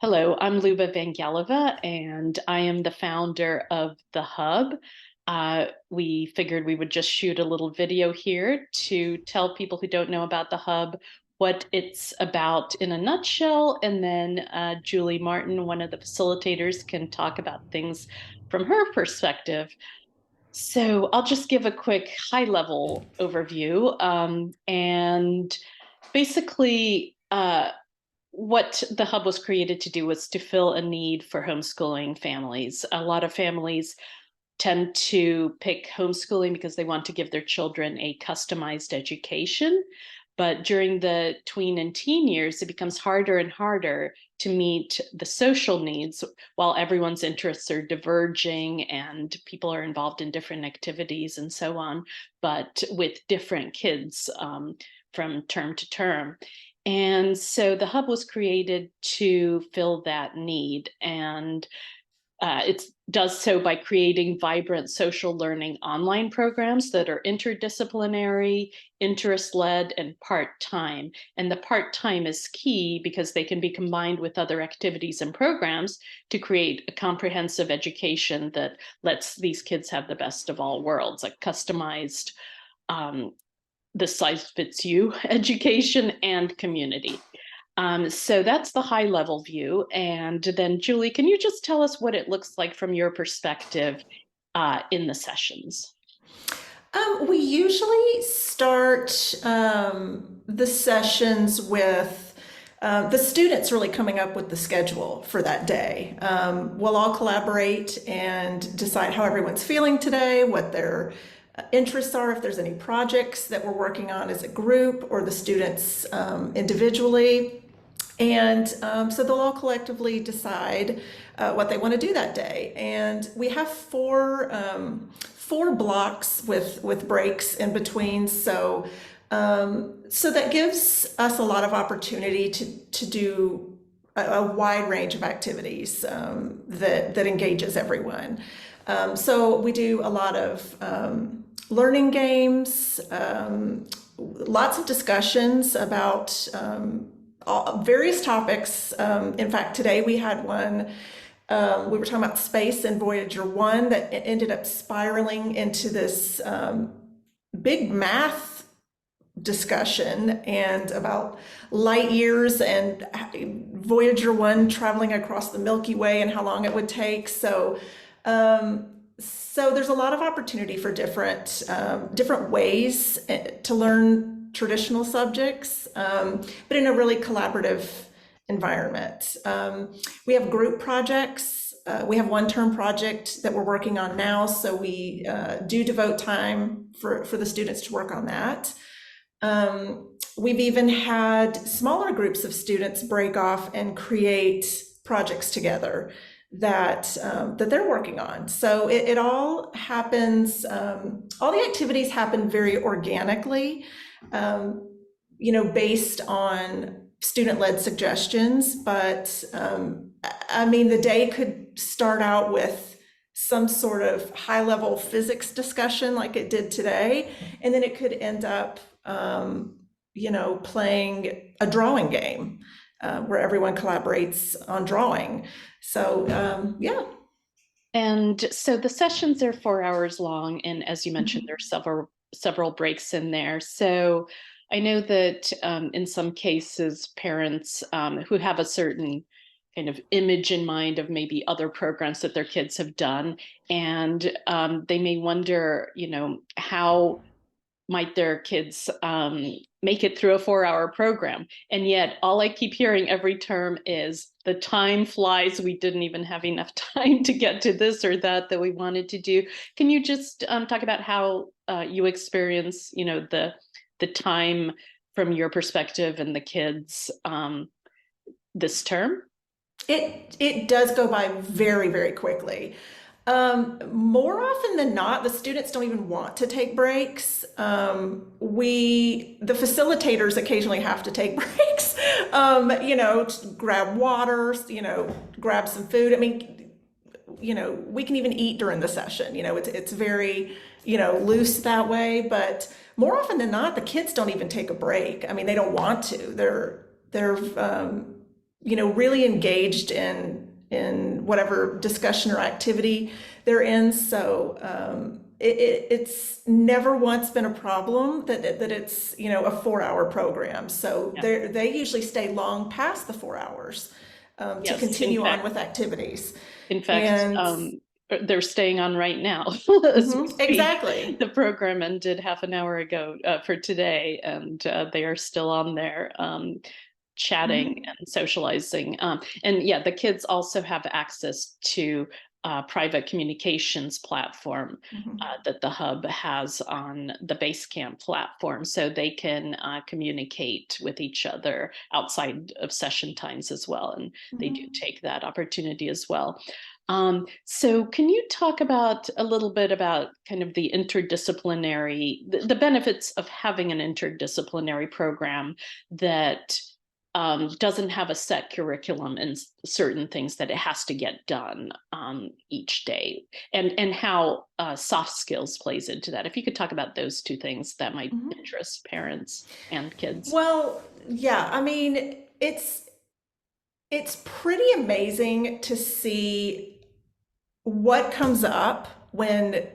Hello, I'm Luba Vangelova, and I am the founder of The Hub. We figured we would just shoot a little video here to tell people who don't know about The Hub what it's about in a nutshell, and then Julie Martin, one of the facilitators, can talk about things from her perspective. So I'll just give a quick high-level overview, and basically, what the hub was created to do was to fill a need for homeschooling families. A lot of families tend to pick homeschooling because they want to give their children a customized education. But during the tween and teen years, it becomes harder and harder to meet the social needs while everyone's interests are diverging and people are involved in different activities and so on, but with different kids from term to term. And so the hub was created to fill that need. And it does so by creating vibrant social learning online programs that are interdisciplinary, interest-led, and part-time. And the part-time is key because they can be combined with other activities and programs to create a comprehensive education that lets these kids have the best of all worlds, a customized the size fits you education and community. So that's the high level view. And then Julie, can you just tell us what it looks like from your perspective in the sessions? We usually start the sessions with the students really coming up with the schedule for that day. We'll all collaborate and decide how everyone's feeling today, what their interests are, if there's any projects that we're working on as a group or the students individually. And so they'll all collectively decide what they want to do that day. And we have four blocks with breaks in between. So that gives us a lot of opportunity to do a wide range of activities that engages everyone. So we do a lot of learning games, lots of discussions about various topics. In fact, today we had one, we were talking about space and Voyager 1 that ended up spiraling into this big math discussion and about light years and Voyager 1 traveling across the Milky Way and how long it would take. So there's a lot of opportunity for different ways to learn traditional subjects, but in a really collaborative environment. We have group projects. We have one term project that we're working on now, so we do devote time for the students to work on that. We've even had smaller groups of students break off and create projects together that they're working on. So it all happens, all the activities happen very organically, based on student-led suggestions. But I mean, the day could start out with some sort of high-level physics discussion like it did today, and then it could end up, playing a drawing game where everyone collaborates on drawing. So, yeah. And so the sessions are 4 hours long, and as you mentioned, there are several breaks in there. So I know that in some cases, parents who have a certain kind of image in mind of maybe other programs that their kids have done, and they may wonder, how might their kids make it through a 4-hour program? And yet all I keep hearing every term is the time flies. We didn't even have enough time to get to this or that we wanted to do. Can you just talk about how you experience, the time from your perspective and the kids this term? It does go by very, very quickly. More often than not, the students don't even want to take breaks. The facilitators occasionally have to take breaks, to grab water, grab some food. I mean, we can even eat during the session. It's very, loose that way. But more often than not, the kids don't even take a break. I mean, they don't want to. They're really engaged in whatever discussion or activity they're in. So it's never once been a problem that it's a 4-hour program. So Yeah. they usually stay long past the 4 hours to Yes. continue on with activities. In fact, And they're staying on right now as we speak. exactly. The program ended half an hour ago for today, and they are still on there chatting Hmm. and socializing. And yeah, the kids also have access to private communications platform Hmm. that the hub has on the Basecamp platform, so they can communicate with each other outside of session times as well, and they do Hmm. take that opportunity as well. So can you talk about a little bit about kind of the interdisciplinary, the benefits of having an interdisciplinary program that doesn't have a set curriculum and certain things that it has to get done each day, and how soft skills plays into that. If you could talk about those two things, that might Hmm. interest parents and kids. Well, yeah, I mean, it's pretty amazing to see what comes up when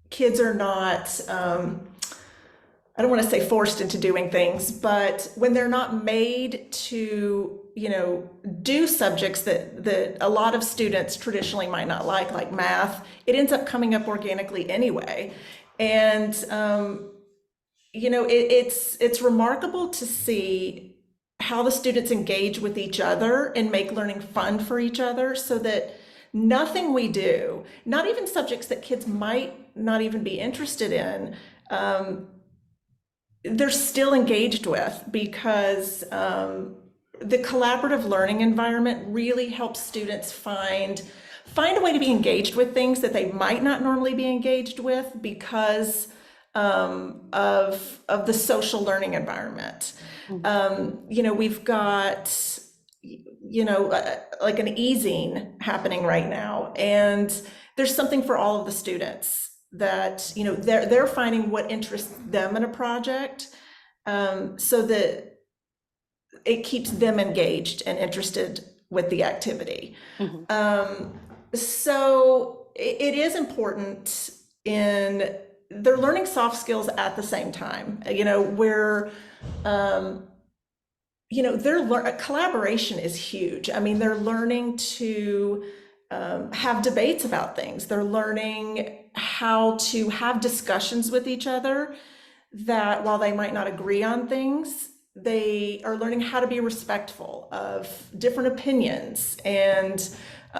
kids are not, I don't want to say forced into doing things, but when they're not made to, do subjects that a lot of students traditionally might not like math, it ends up coming up organically anyway. And, it's remarkable to see how the students engage with each other and make learning fun for each other so that nothing we do, not even subjects that kids might not even be interested in, they're still engaged with because the collaborative learning environment really helps students find a way to be engaged with things that they might not normally be engaged with because of the social learning environment. Mhm. We've got like an easing happening right now, and there's something for all of the students that they're finding what interests them in a project, so that it keeps them engaged and interested with the activity. Mhm. So it is important in they're learning soft skills at the same time. Where collaboration is huge. I mean, they're learning to have debates about things. They're learning how to have discussions with each other that while they might not agree on things, they are learning how to be respectful of different opinions and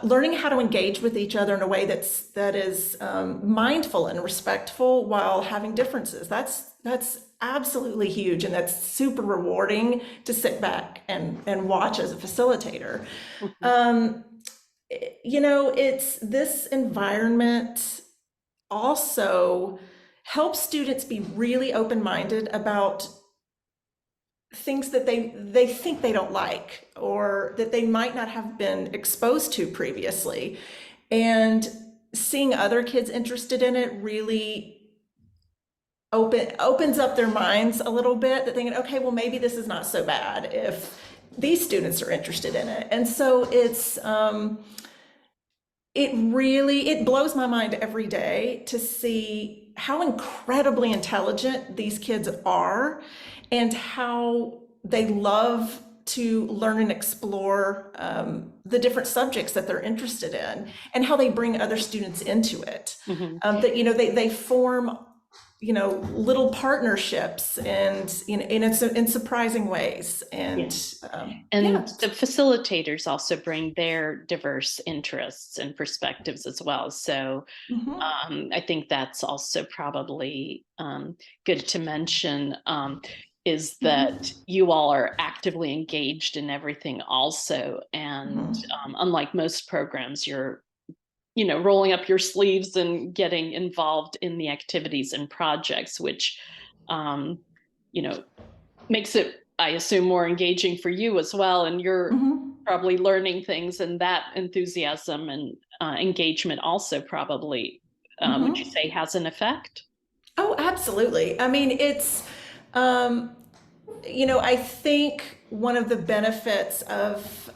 learning how to engage with each other in a way that is mindful and respectful while having differences. That's absolutely huge, and that's super rewarding to sit back and watch as a facilitator. Mhm. Um, it's this environment also helps students be really open-minded about things that they think they don't like or that they might not have been exposed to previously. And seeing other kids interested in it really opens up their minds a little bit, that thinking, okay, well, maybe this is not so bad if these students are interested in it. And so it blows my mind every day to see how incredibly intelligent these kids are and how they love to learn and explore the different subjects that they're interested in, and how they bring other students into it. Mhm. That they form little partnerships, and in surprising ways. Yeah. And yeah. And the facilitators also bring their diverse interests and perspectives as well. So Hmm. I think that's also probably good to mention, is that Hmm. you all are actively engaged in everything also. And Hmm. unlike most programs, you're rolling up your sleeves and getting involved in the activities and projects, which um, you know makes it, I assume, more engaging for you as well. And you're Hmm. probably learning things, and that enthusiasm and engagement also probably, would you Hmm. say, has an effect? Oh, absolutely. I mean, it's, I think one of the benefits of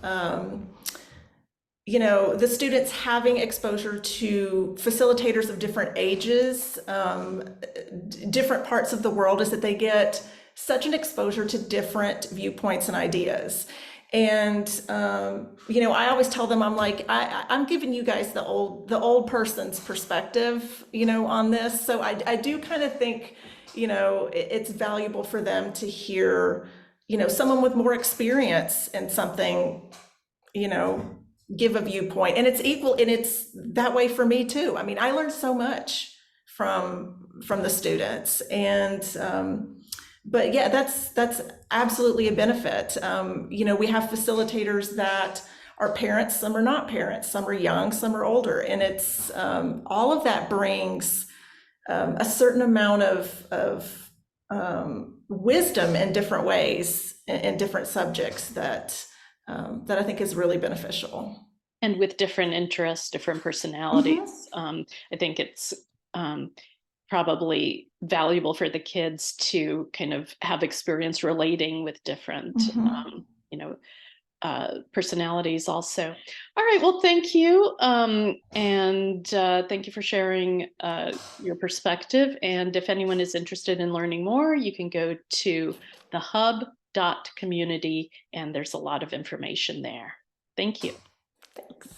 the students having exposure to facilitators of different ages, different parts of the world, is that they get such an exposure to different viewpoints and ideas. And I always tell them, I'm like, I'm giving you guys the old person's perspective, on this. So I do kind of think, it's valuable for them to hear, someone with more experience in something, give a viewpoint. And it's equal, and it's that way for me too. I mean, I learned so much from the students, and but yeah, that's absolutely a benefit. We have facilitators that are parents, some are not parents, some are young, some are older, and it's all of that brings a certain amount of wisdom in different ways, in different subjects, that I think is really beneficial. And with different interests, different personalities, I think it's probably valuable for the kids to kind of have experience relating with different, personalities also. All right, well, thank you. And thank you for sharing your perspective. And if anyone is interested in learning more, you can go to thehub.community, and there's a lot of information there. Thank you. Thanks.